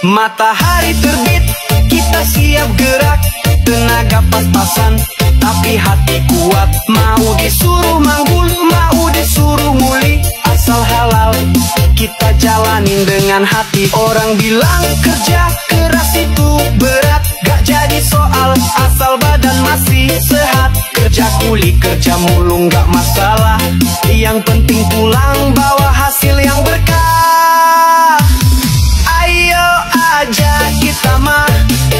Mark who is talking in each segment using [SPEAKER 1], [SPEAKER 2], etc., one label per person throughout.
[SPEAKER 1] Matahari terbit, kita siap gerak. Tenaga pas-pasan, tapi hati kuat. Mau disuruh manggul, mau disuruh muli, asal halal kita jalanin dengan hati. Orang bilang kerja keras itu berat, gak jadi soal asal badan masih sehat. Kerja kuli, kerja mulung gak masalah, yang penting pulang bawa hasil yang berkah. Ayo aja kita mah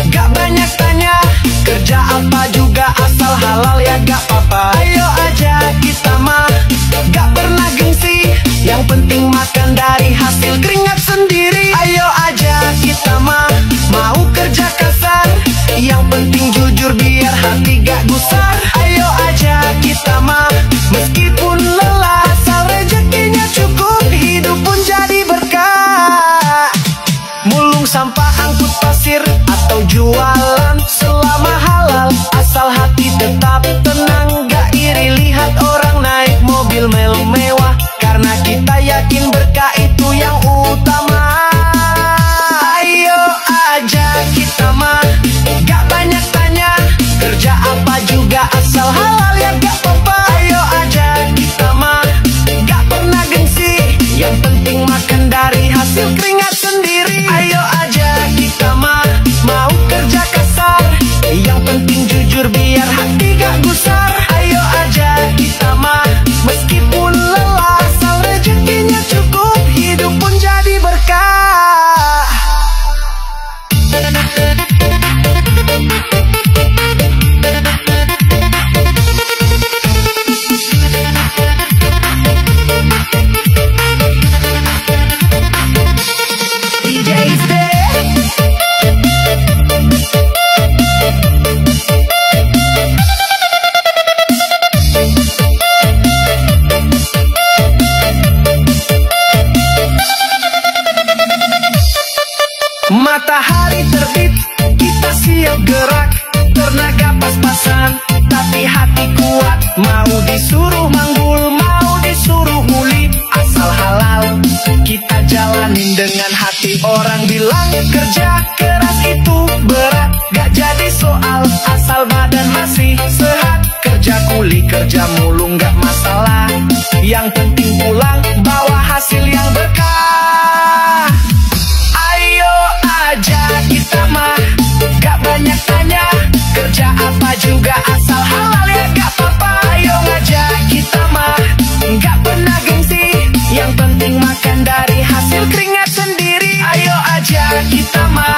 [SPEAKER 1] gak banyak tanya, kerja apa juga asal halal ya gak apa-apa. Ayo aja kita mah gak pernah gengsi, yang penting makan dari hasil keringat sendiri. Ayo aja kita mah mau kerja kasar, yang penting jujur biar hati gak gusar. Ayo aja kita mah meskipun lelah, asal rezekinya cukup, hidup pun jadi berkah. Mulung sampah, angkut pasir, atau jualan, selama halal asal hati tetap tenang. Gak iri lihat orang naik mobil mewah, karena kita yakin berkah itu yang utama. Ayo aja kita mah gak banyak tanya, kerja apa juga asal halal ya gak apa-apa. Ayo aja kita mah gak pernah gengsi, yang penting makan dari hasil keringat sendiri. Ayo aja kita mah mau kerja kasar, yang penting jujur biar hati gak gusar. Ayo aja kita mah meskipun lelah, asal rezekinya cukup, hidup pun jadi berkah. Matahari terbit, kita siap gerak. Tenaga pas-pasan, tapi hati kuat. Mau disuruh manggul, mau disuruh muli, asal halal kita jalanin dengan hati. Orang bilang kerja keras itu berat, gak jadi soal asal badan masih sehat. Kerja kuli, kerja mulung gak masalah, yang penting pulang bawa hasil yang berkah. Ayo aja kita mah gak banyak tanya, kerja apa juga asal halal ya gak apa-apa. Ayo aja kita mah gak pernah gengsi, yang penting makan dari hasil keringat sendiri. Ayo aja kita mah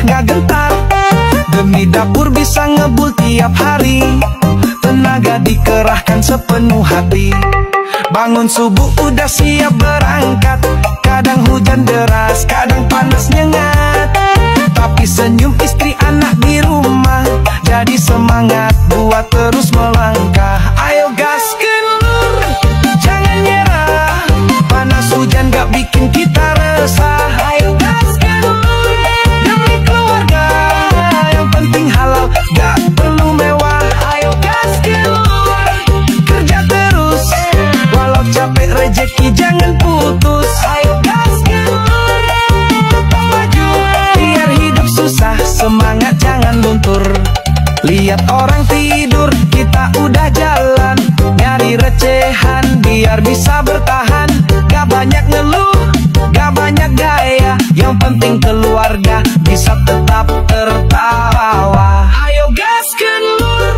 [SPEAKER 1] gak gentar. Demi dapur bisa ngebul tiap hari, tenaga dikerahkan sepenuh hati. Bangun subuh udah siap berangkat, kadang hujan deras, kadang panas nyengat. Tapi senyum istri anak di rumah jadi semangat buat terus melangkah. Ayo gaskeun lur, jangan nyerah, panas hujan gak bikin kita resah. Ayo gaskeun lur, demi keluarga, yang penting halal gak perlu mewah. Ayo gaskeun lur, kerja terus, walau capek rejeki jangan putus. Ayo gaskeun lur, tetap maju, biar hidup susah semangat jangan luntur. Lihat orang tidur, kita udah jalan, nyari recehan biar bisa bertahan. Gak banyak ngeluh, gak banyak gaya, yang penting keluarga bisa tetap tertawa. Ayo gaskeun lur,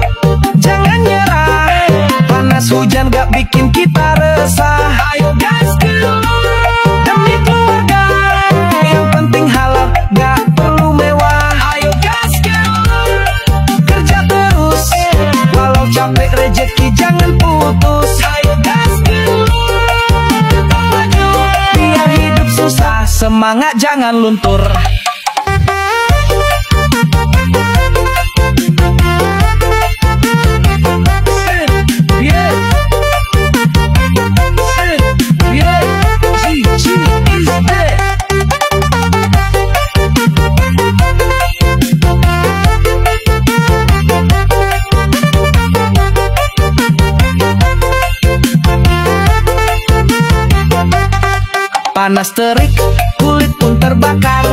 [SPEAKER 1] jangan nyerah, panas hujan gak bikin kita resah. Ayo gaskeun lur, demi keluarga, yang penting halal gak perlu mewah. Ayo gaskeun lur, kerja terus, walau capek rejeki jangan putus. Ayo gaskeun lur, tetap maju, biar hidup susah semangat jangan luntur. Panas terik, kulit pun terbakar,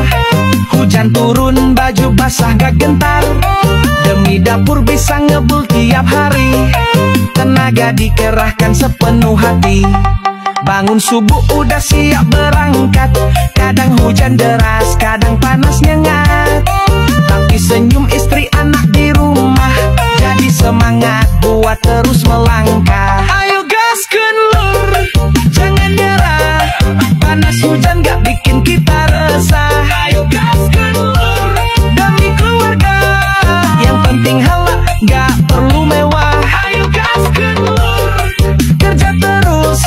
[SPEAKER 1] hujan turun, baju basah gak gentar. Demi dapur bisa ngebul tiap hari, tenaga dikerahkan sepenuh hati. Bangun subuh udah siap berangkat, kadang hujan deras, kadang panas nyengat. Tapi senyum istri anak di rumah jadi semangat buat terus melangkah. Ayo gaskeun lur, jangan nyerah, panas hujan gak bikin kita resah. Ayo gaskeun lur, demi keluarga, yang penting halal gak perlu mewah. Ayo gaskeun lur, kerja terus,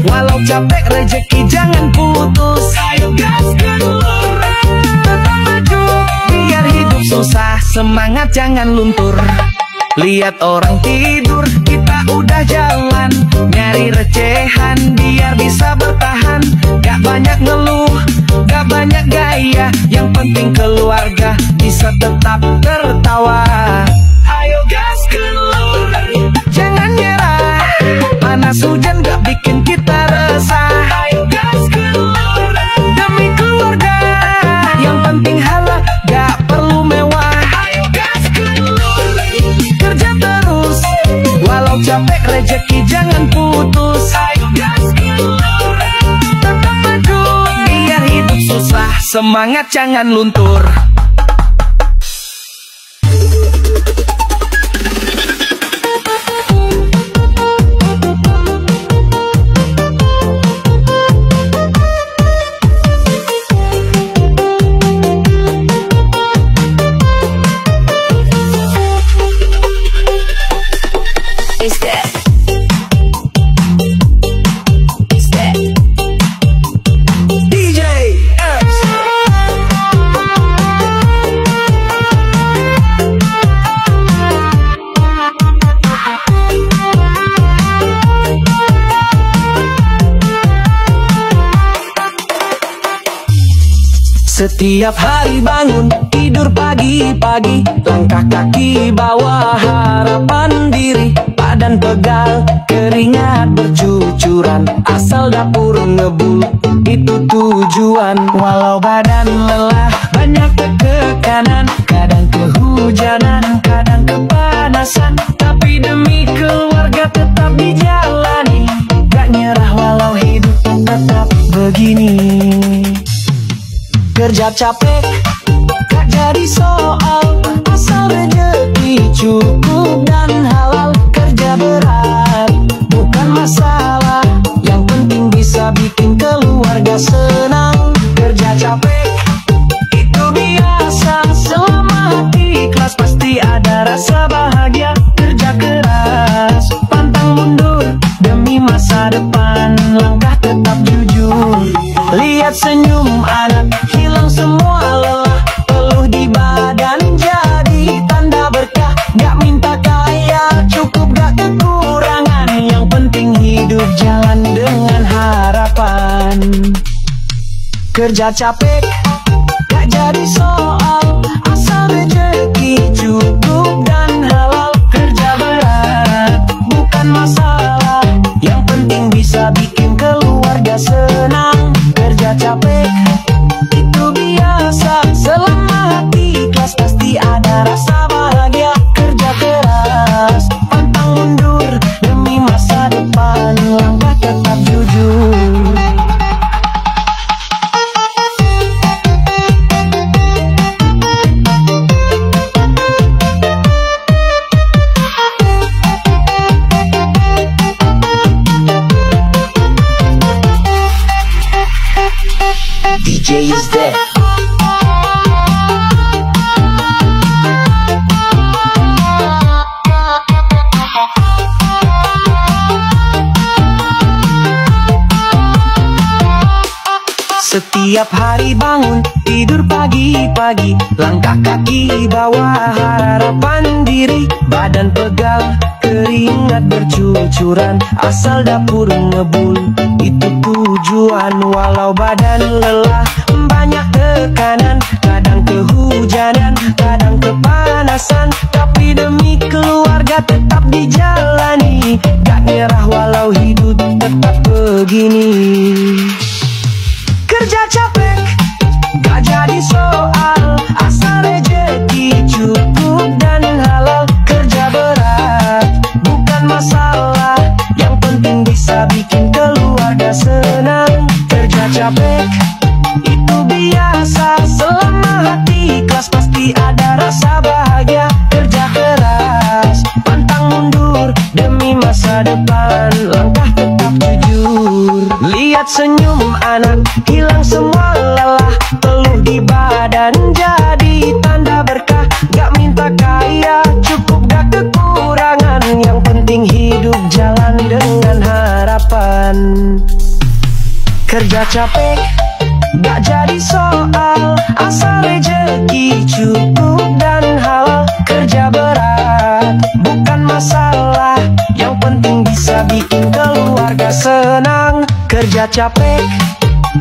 [SPEAKER 1] walau capek rejeki jangan putus. Ayo gaskeun lur, tetap maju, biar hidup susah semangat jangan luntur. Lihat orang tidur, kita udah jalan, nyari recehan biar bisa bertahan. Gak banyak ngeluh, gak banyak gaya, yang penting keluarga bisa tetap tertawa. Ayo gaskeun lur, jangan nyerah, panas hujan gak bikin kita resah. Ayo gaskeun lur, demi keluarga, yang penting halal gak perlu mewah. Ayo gaskeun lur, kerja terus, walau capek rejeki jangan putus. Ayo gaskeun lur, tetap maju, biar hidup susah semangat jangan luntur. Setiap hari bangun, tidur pagi-pagi, langkah kaki bawa harapan diri. Badan pegal, keringat bercucuran, asal dapur ngebul, itu tujuan. Walau badan lelah, banyak tekanan, kadang kehujanan, kadang kepanasan, tapi demi keluarga tetap dijalani. Gak nyerah walau hidup tetap begini. Kerja capek, gak jadi soal, asal rezeki cukup dan halal. Kerja berat, bukan masalah, yang penting bisa bikin keluarga senang. Kerja capek, itu biasa, Kerja capek gak jadi soal, asal rezeki cukup dan halal. Kerja berat bukan masalah, yang penting bisa bikin keluarga senang. Kerja capek itu biasa, selama hati ikhlas pasti ada rasa bahagia. Kerja keras, pantang mundur, demi masa depan langkah tetap jujur. DJ is there. Setiap hari bangun, tidur pagi-pagi, langkah kaki bawa harapan diri. Badan pegal, keringat bercucuran, asal dapur ngebul, itu tujuan. Walau badan lelah, banyak tekanan, kadang kehujanan, kadang kepanasan, tapi demi keluarga tetap dijalani. Gak nyerah walau hidup tetap begini. Kerja capek gak jadi soal, asal rezeki cukup dan halal. Kerja berat bukan masalah, yang penting bisa bikin keluarga senang. Kerja capek itu biasa, selama hati ikhlas pasti ada rasa bahagia. Kerja keras, pantang mundur, demi masa depan langkah tetap jujur. Lihat senyum anak, hilang semua lelah, peluh di badan jadi tanda berkah. Gak minta kaya, cukup gak kekurangan, yang penting hidup jalan dengan harapan. Kerja capek gak jadi soal, asal rezeki cukup dan halal. Kerja berat bukan masalah, yang penting bisa bikin keluarga senang. Kerja capek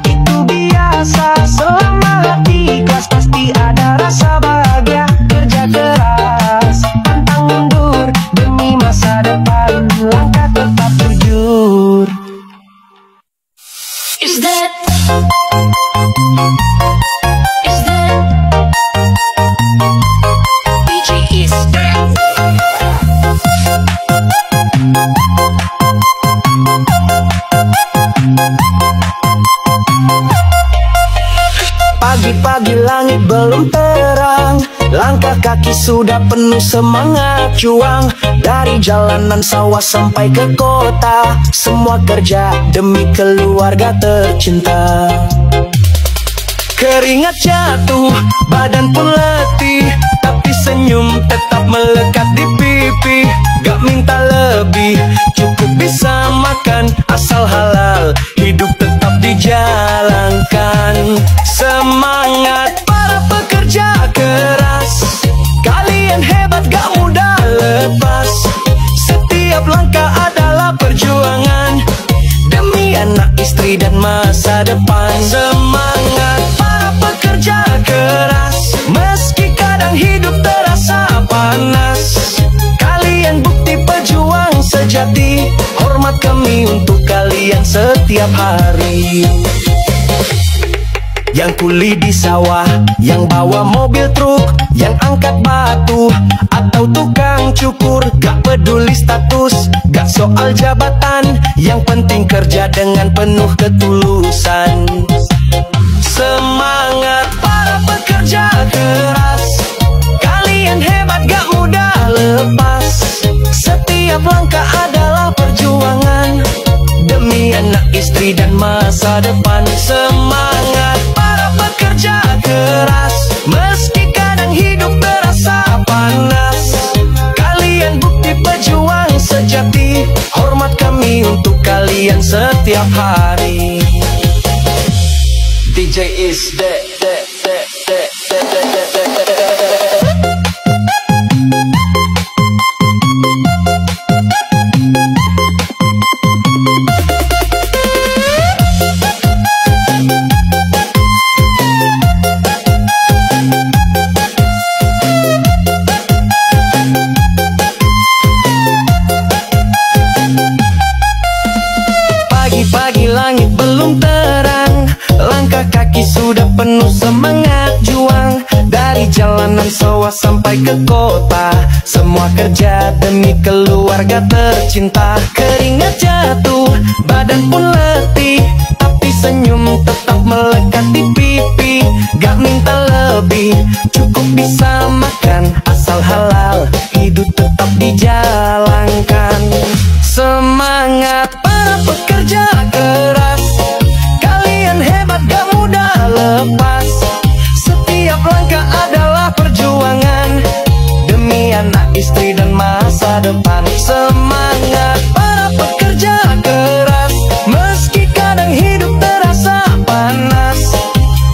[SPEAKER 1] itu biasa, selama hati ikhlas pasti ada rasa bahagia. Kerja keras, pantang mundur, demi masa depan langkah tetap jujur. Is that DJ is that. Pagi-pagi langit belum terang, langkah kaki sudah penuh semangat juang. Dari jalanan sawah sampai ke kota, semua kerja demi keluarga tercinta. Keringat jatuh, badan pun letih, tapi senyum tetap melekat di pipi. Gak minta lebih, cukup bisa makan, asal halal, hidup tetap dijalankan. Semangat para pekerja keras, kalian hebat gak mudah lepas. Setiap langkah adalah perjuangan, demi anak, istri dan masa depan. Semangat para pekerja keras, meski kadang hidup terasa panas. Kalian bukti pejuang sejati, hormat kami untuk kalian setiap hari. Yang kuli di sawah, yang bawa mobil truk, yang angkat batu, atau tukang cukur. Gak peduli status, gak soal jabatan, yang penting kerja dengan penuh ketulusan. Semangat para pekerja keras, kalian hebat gak mudah lepas. Setiap langkah adalah perjuangan, demi anak, istri dan masa depan. Semangat para pekerja keras, meski kadang hidup terasa panas. Kalian bukti pejuang sejati, hormat kami untuk kalian setiap hari. DJ is that. semua kerja demi keluarga tercinta. Keringat jatuh, badan pun letih, tapi senyum tetap melekat di pipi. Gak minta lebih, cukup bisa makan, asal halal, hidup tetap dijalankan. Semangat para pekerja keras, kalian hebat gak mudah lepas. Setiap langkah adalah perjuangan demi anak, istri, dan masa depan. Semangat para pekerja keras, meski kadang hidup terasa panas.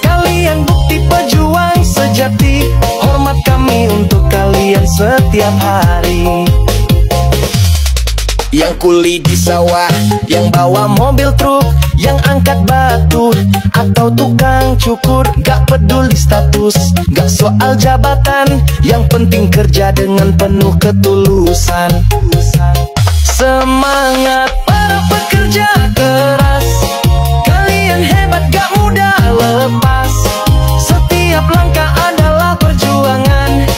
[SPEAKER 1] Kalian bukti pejuang sejati, hormat kami untuk kalian setiap hari. Yang kuli di sawah, yang bawa mobil truk, yang angkat batu, atau tukang cukur. Gak peduli status, gak soal jabatan, yang penting kerja dengan penuh ketulusan. Semangat para pekerja keras, kalian hebat gak mudah lepas. Setiap langkah adalah perjuangan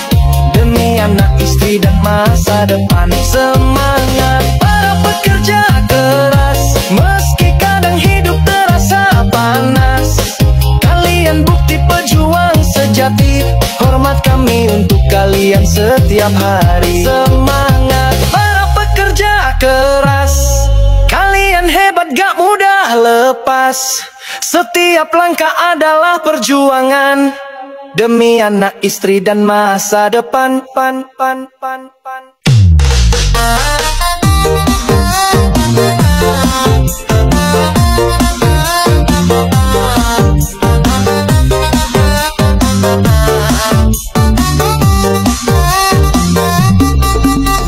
[SPEAKER 1] demi anak, istri, dan masa depan. Semangat para pekerja keras, meski kadang hidup terasa panas. Kalian bukti pejuang sejati, hormat kami untuk kalian setiap hari. Semangat para pekerja keras, kalian hebat gak mudah lepas. Setiap langkah adalah perjuangan demi anak, istri, dan masa depan.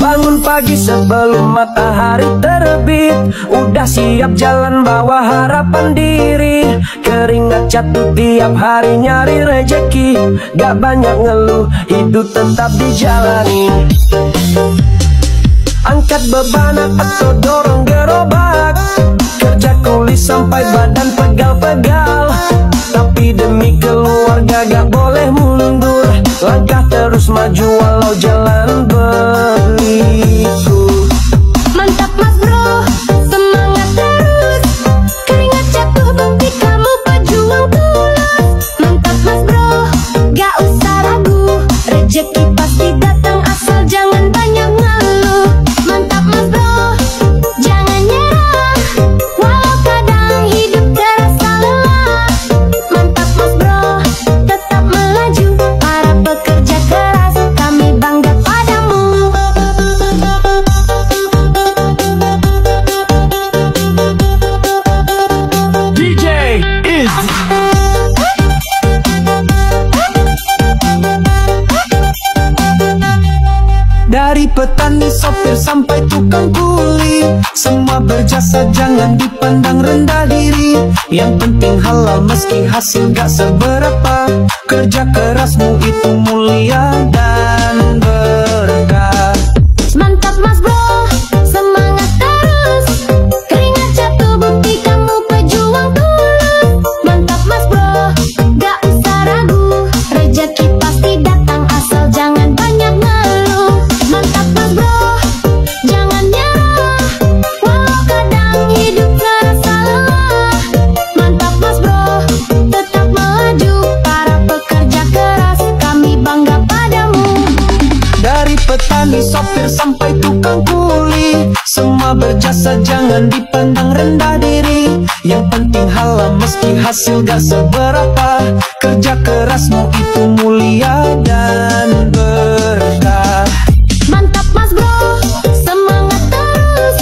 [SPEAKER 1] Bangun pagi sebelum matahari terbit, udah siap jalan bawa harapan diri. Keringat jatuh tiap hari nyari rejeki, gak banyak ngeluh, hidup tetap dijalani. Angkat beban atau dorong gerobak, kerja kuli sampai badan pegal-pegal. Tapi demi keluarga gak boleh mundur, langkah terus maju walau jalan berliku.
[SPEAKER 2] Mantap mas bro, semangat terus, keringat jatuh bukti kamu pejuang tulus. Mantap mas bro, gak usah ragu, rejeki pasti datang asal jangan banyak ngeluh. Mantap mas bro, jangan nyerah, walau kadang hidup terasa lelah. Mantap mas bro, tetap melaju, para pekerja keras kami bangga padamu.
[SPEAKER 1] DJ is dari petani, sopir, sampai tukang kuli, semua berjasa jangan dipandang rendah diri. Yang penting halal meski hasil gak seberapa, kerja kerasmu itu mulia dan berkah.
[SPEAKER 2] Mantap mas bro, semangat terus, keringat jatuh bukti kamu pejuang tulus. Mantap mas bro, gak usah ragu, rejeki pasti datang asal jangan banyak ngeluh. Mantap mas bro, jangan nyerah, walau kadang hidup terasa lelah. Mantap mas bro, tetap melaju, para pekerja keras kami bangga padamu.
[SPEAKER 1] Dari petani, sopir, sampai tukang kuli, semua berjasa jangan dipandang rendah diri. Yang penting halal meski hasil gak seberapa, kerja kerasmu itu mulia dan berkah.
[SPEAKER 2] Mantap mas bro, semangat terus,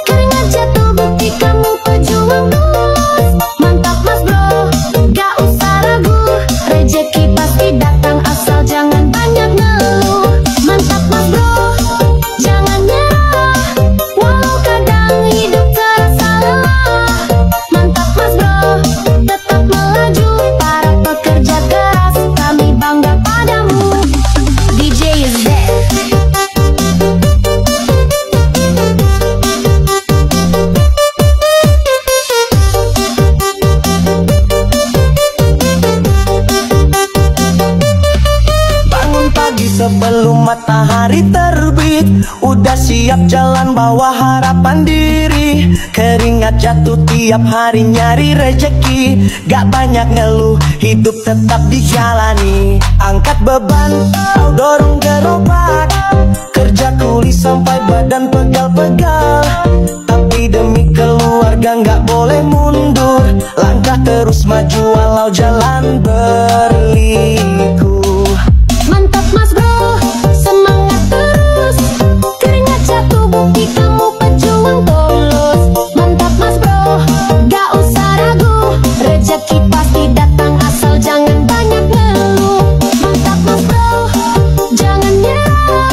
[SPEAKER 2] keringat jatuh bukti kamu pejuang tulus. Mantap mas bro, gak usah ragu, rejeki pasti datang asal jangan banyak ngeluh. Mantap mas bro, jangan nyerah, walau kadang hidup terasa lelah. Mantap mas bro, tetap melaju, para pekerja keras kami bangga padamu.
[SPEAKER 1] sebelum matahari terbit. Udah siap jalan bawa harapan diri. Keringat jatuh tiap hari nyari rejeki. Gak banyak ngeluh, hidup tetap dijalani. Angkat beban, kau dorong gerobak. Kerja kuli sampai badan pegal-pegal. Tapi demi keluarga gak boleh mundur. Langkah terus maju walau jalan berliku.
[SPEAKER 2] Mantap mas bro, semangat terus. Keringat jatuh bukti kamu pejuang tulus. Mantap mas bro, gak usah ragu. Rezeki pasti datang asal jangan banyak ngeluh. Mantap mas bro, jangan nyerah.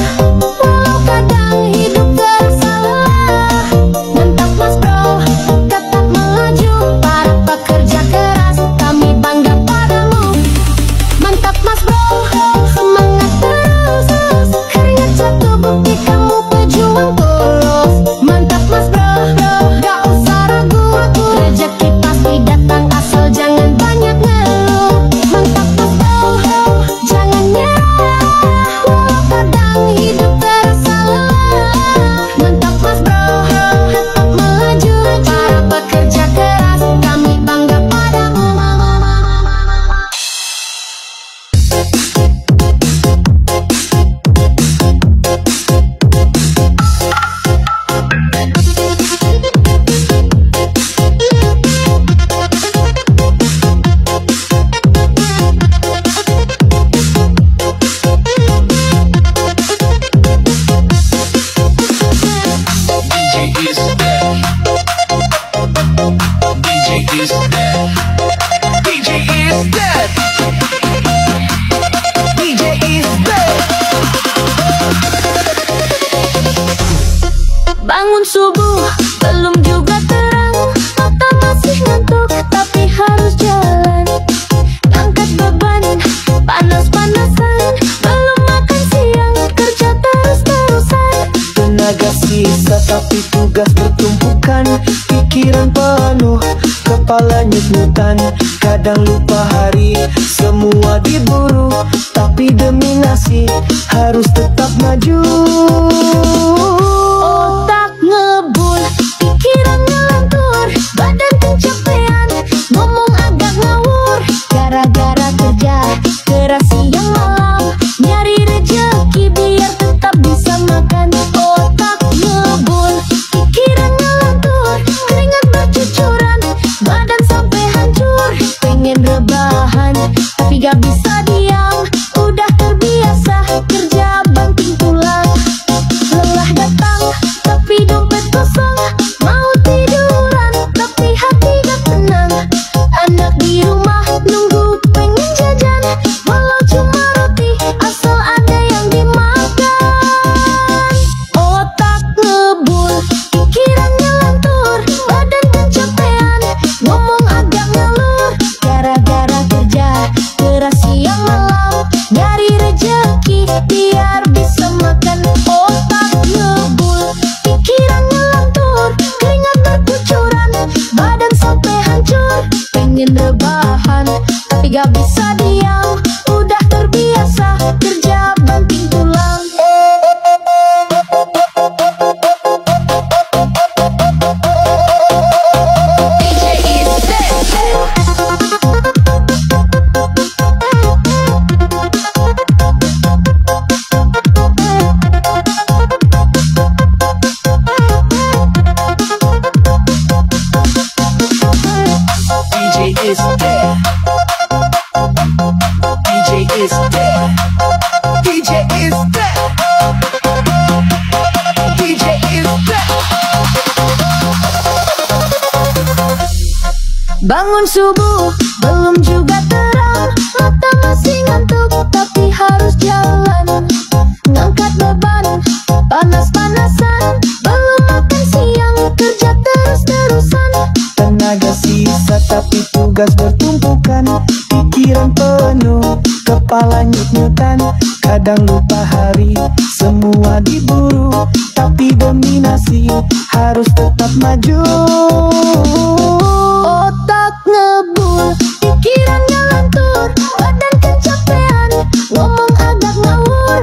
[SPEAKER 2] Walau kadang hidup terasa lelah. Mantap mas bro, tetap melaju. Para pekerja keras, kami bangga padamu. Mantap mas bro, semangat terus. Keringat jatuh bukti kamu pejuang tulus. Mantap mas bro, gak usah ragu. Rezeki pasti datang asal jangan banyak ngeluh. Mantap mas bro, jangan nyerah. Walau kadang hidup terasa lelah. Mantap mas bro, tetap melaju. Para pekerja keras, kami bangga padamu. Bangun subuh, belum juga terang. Mata masih ngantuk, tapi harus jalan. Angkat beban, panas-panasan. Belum makan siang, kerja terus-terusan.
[SPEAKER 1] Tenaga sisa tapi tugas bertumpukan. Pikiran penuh, kepala nyut-nyutan. Kadang lupa hari, semua diburu. Tapi demi nasib, harus tetap maju.
[SPEAKER 2] Otak ngebul, pikiran ngelantur. Badan kecapean, ngomong agak ngawur. Gara-gara kerja, keras siang malam. Nyari rezeki biar tetap bisa makan. Otak ngebul, pikiran ngelantur. Keringat bercucuran, badan sampai hancur. Pengen rebahan, tapi gak bisa diam. Udah terbiasa kerja banting tulang. Lelah datang, tapi dompet kosong. Mau tiduran, tapi hati gak tenang. Anak di rumah nunggu pengen jajan. Walau cuma roti, asal ada yang dimakan. Otak ngebul, pikiran ngelantur. Badan kecapean, ngomong agak ngalur. Gara-gara kerja, keras siang malam. Nyari rezeki, biar bisa makan. Otak ngebul, pikiran ngelantur. Keringat berkucuran, badan sampai hancur. Pengen rebahan, tapi gak bisa diam. Udah terbiasa kerja banting tulang. DJ is dead.
[SPEAKER 1] DJ is dead. DJ is dead. DJ is dead. DJ is dead.
[SPEAKER 2] Bangun subuh, belum juga terang. Mata masih ngantuk, tapi harus jalan. Ngangkat beban, panas-panasan. Belum makan siang, kerja terus-terusan.
[SPEAKER 1] Tenaga sisa tapi tugas bertumpukan. Pikiran penuh, kepala nyut-nyutan. Kadang lupa hari, semua diburu. Tapi demi nasib, harus tetap maju.
[SPEAKER 2] Otak ngebul, pikiran ngelantur. Badan kecapean, ngomong agak ngawur.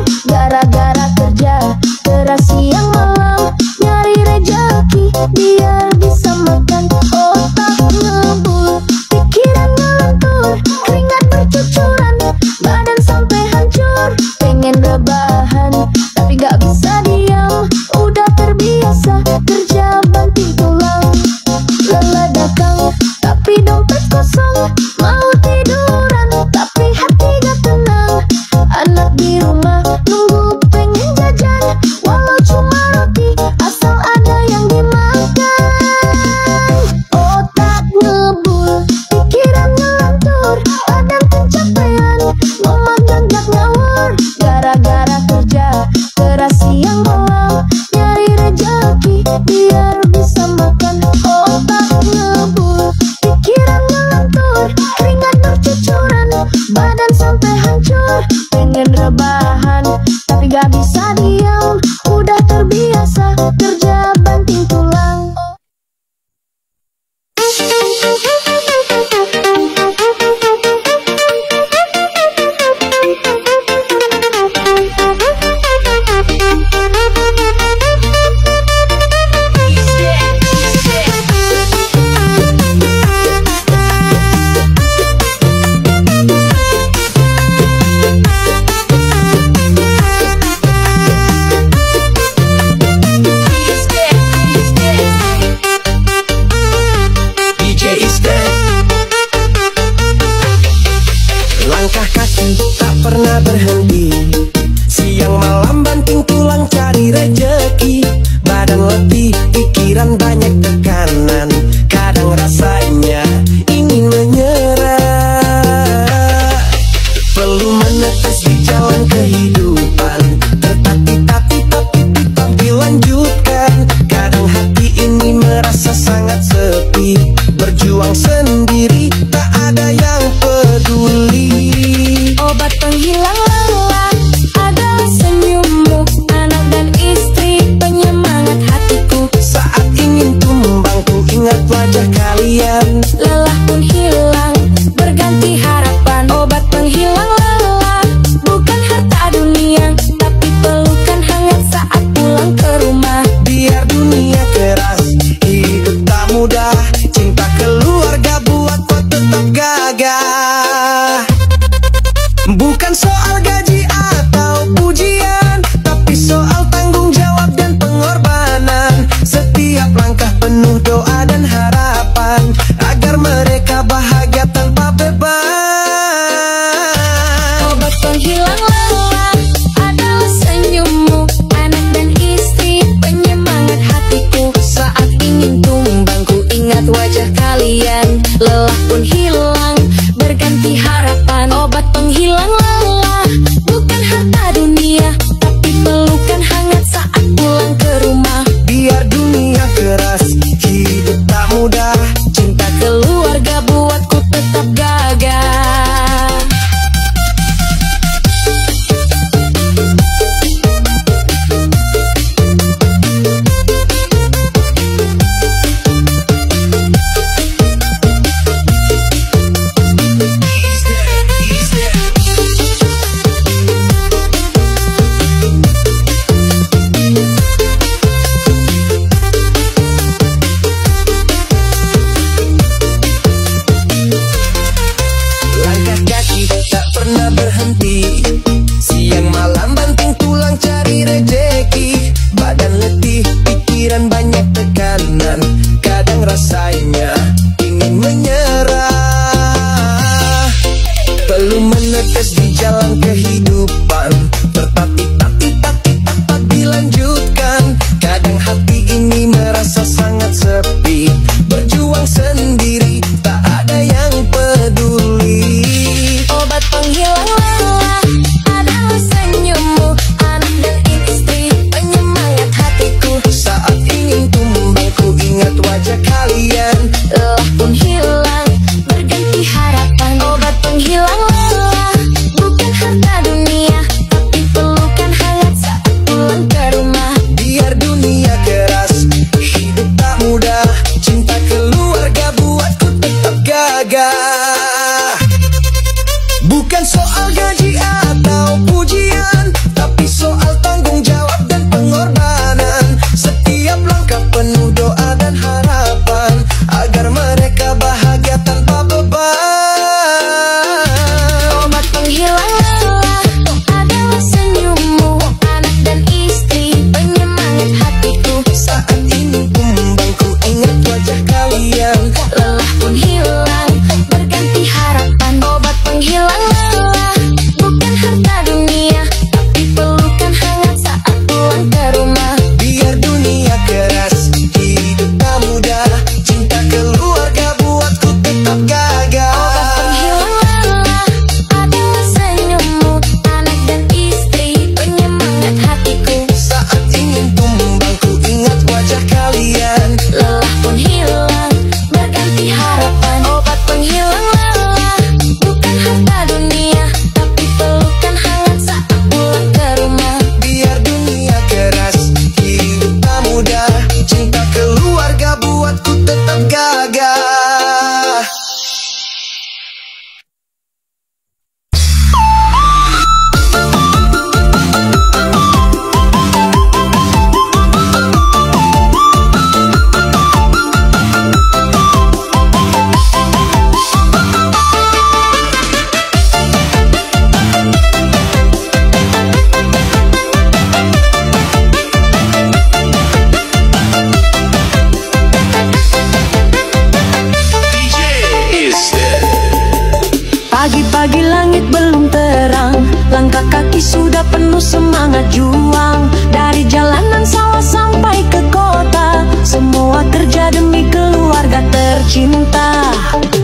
[SPEAKER 2] semangat juang. Dari jalanan sawah sampai ke kota, semua kerja demi keluarga tercinta.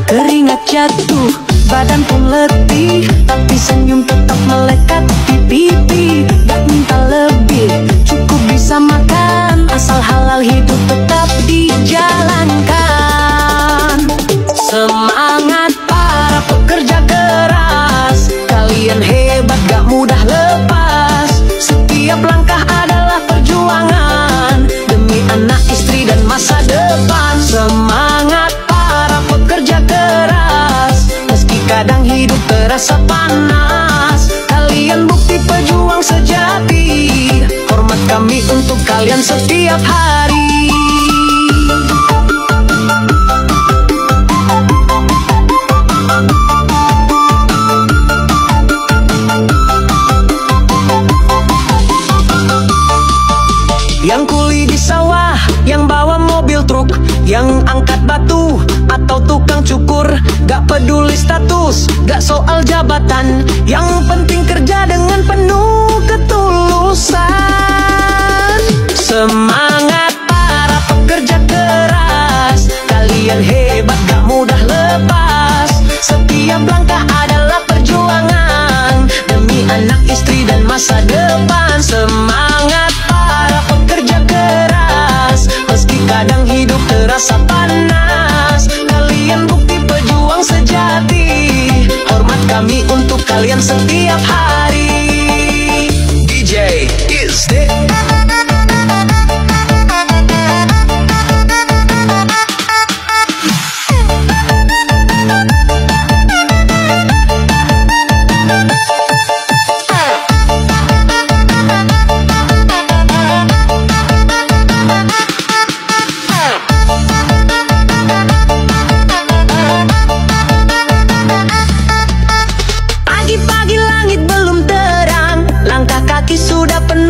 [SPEAKER 2] Keringat jatuh, badan pun letih, tapi senyum tetap melekat di pipi. Gak minta lebih, cukup bisa makan, asal halal hidup tetap dijalankan. Semangat para pekerja keras, kalian hebat gak mudah lepas. Setiap langkah adalah perjuangan demi anak, istri dan masa depan. Semangat para pekerja keras, meski kadang hidup terasa panas, kalian bukti pejuang sejati. Hormat kami untuk kalian setiap hari. Yang kuli di sawah, yang bawa mobil truk, yang angkat batu atau tukang cukur, gak peduli status, gak soal jabatan, yang penting kerja dengan penuh ketulusan. Semangat para pekerja keras, kalian hebat gak mudah lepas. Setiap langkah adalah perjuangan demi anak, istri dan masa depan. Semangat para pekerja keras, meski kadang hidup terasa panas, kalian bukti pejuang sejati. Hormat kami untuk kalian setiap hari. DJ is the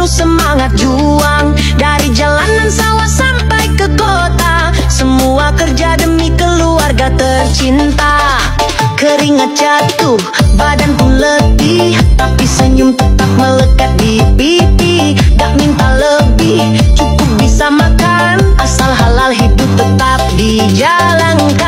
[SPEAKER 2] semangat juang. Dari jalanan sawah sampai ke kota, semua kerja demi keluarga tercinta. Keringat jatuh, badan pun letih, tapi senyum tetap melekat di pipi. Gak minta lebih, cukup bisa makan, asal halal hidup tetap dijalankan.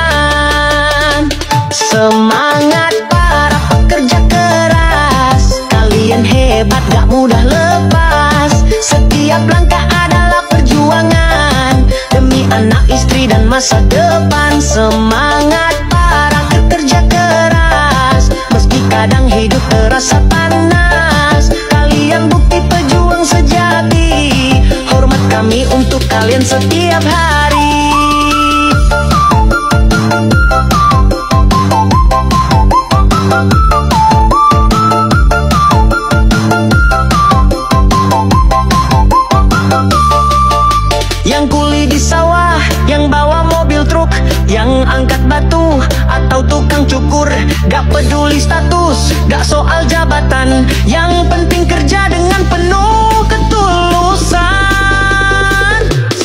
[SPEAKER 2] Semangat para pekerja keras, kalian hebat gak mudah lepas. Setiap langkah adalah perjuangan demi anak, istri dan masa depan. Semangat para pekerja keras, meski kadang hidup terasa panas, kalian bukti pejuang sejati. Hormat kami untuk kalian setiap hari. Yang kuli di sawah, yang bawa mobil truk, yang angkat batu atau tukang cukur, gak peduli status, gak soal jabatan, yang penting kerja dengan penuh ketulusan.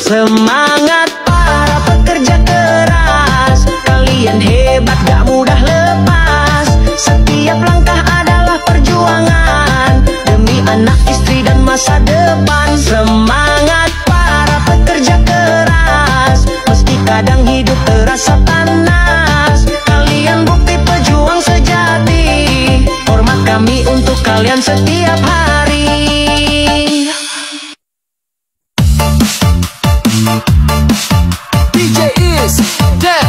[SPEAKER 2] Semangat para pekerja keras, kalian hebat gak mudah lepas. Setiap langkah adalah perjuangan demi anak, istri dan masa depan. Semangat para pekerja keras, meski kadang hidup terasa panas, kalian bukti pejuang sejati. Hormat kami untuk kalian setiap hari. DJ is dead.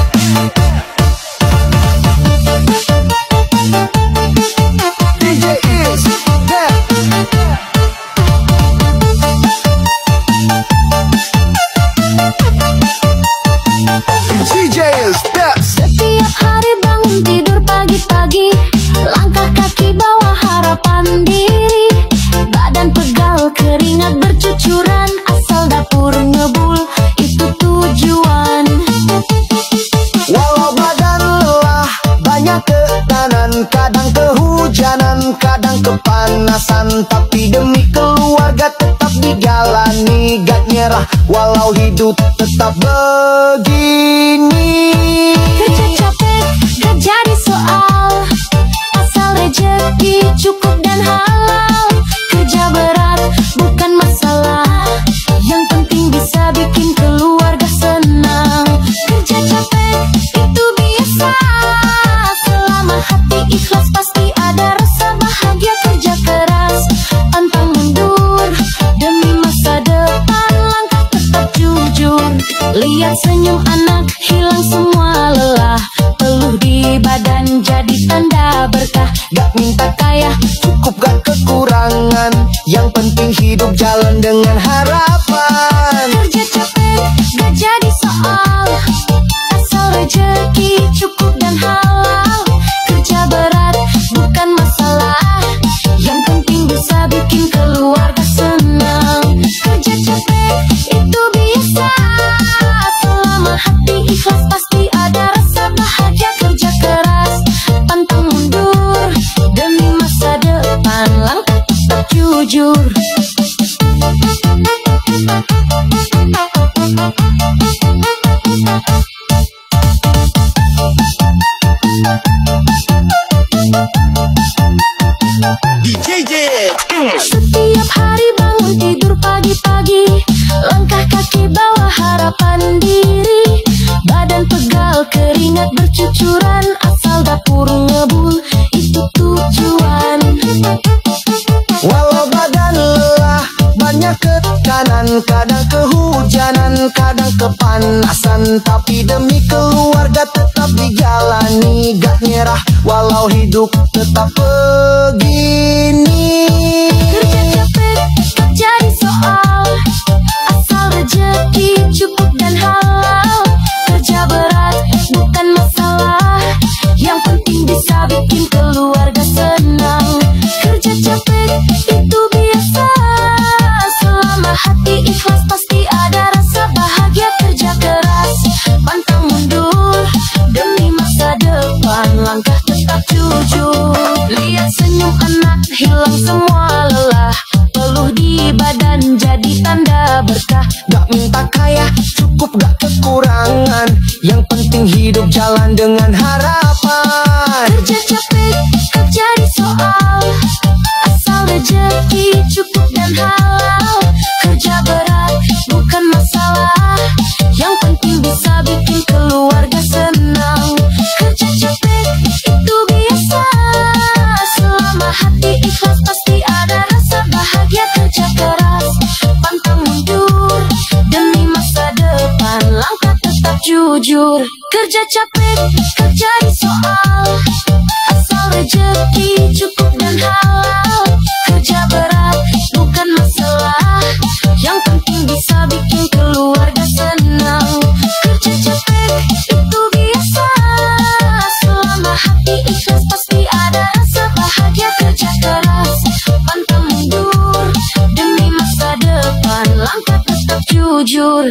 [SPEAKER 2] DJ is dead. DJ is dead. Setiap hari bangun tidur pagi-pagi, langkah kaki bawa harapan diri. Badan pegal, keringat bercucuran, asal dapur ngebul, itu tujuan. Walau badan lelah, banyak tekanan, kadang kehujanan, kadang kepanasan, tapi demi keluarga tetap dijalani. Gak nyerah walau hidup tetap begini. Kerja capek, gak jadi soal, asal rezeki cukup dan halal. Kerja berat,
[SPEAKER 1] Yang penting hidup jalan dengan harapan.
[SPEAKER 2] Kerja capek gak jadi soal, asal rezeki cukup dan halal. Kerja berat bukan masalah, yang penting bisa bikin keluarga senang. Kerja capek itu biasa, selama hati ikhlas pasti ada rasa bahagia. Kerja keras pantang mundur, demi masa depan langkah tetap jujur. Setiap hari bangun tidur pagi-pagi, langkah kaki bawa harapan diri. Badan pegal keringat bercucuran, asal dapur ngebul itu tujuan.
[SPEAKER 1] Walau badan lelah, banyak tekanan, kadang kehujanan, kadang kepanasan, tapi demi keluarga tetap dijalani. Gak nyerah walau hidup tetap begini.
[SPEAKER 2] Kerja capek gak jadi soal, asal rezeki cukup dan halal. Kerja berat bukan masalah, yang penting bisa bikin keluarga senang. Kerja capek itu biasa, selama hati ikhlas pasti ada rasa bahagia. Kerja keras pantang mundur, demi masa depan langkah tetap jujur. Lihat senyum anak hilang semua lelah, peluh di badan jadi tanda berkah.
[SPEAKER 1] Gak minta kaya, cukup gak kekurangan, yang penting hidup jalan dengan harapan.
[SPEAKER 2] Kerja capek gak jadi soal, asal rezeki cukup dan halal. Kerja berat bukan masalah, yang penting bisa bikin keluarga senang. Kerja capek itu biasa, selama hati ikhlas pasti ada rasa bahagia. Kerja keras pantang mundur, demi masa depan langkah tetap jujur. Kerja capek gak jadi soal, asal rezeki cukup dan halal. Kerja berat bukan masalah, yang penting bisa bikin keluarga senang. Kerja capek itu biasa, selama hati ikhlas pasti ada rasa bahagia. Kerja keras pantang mundur, demi masa depan langkah tetap jujur.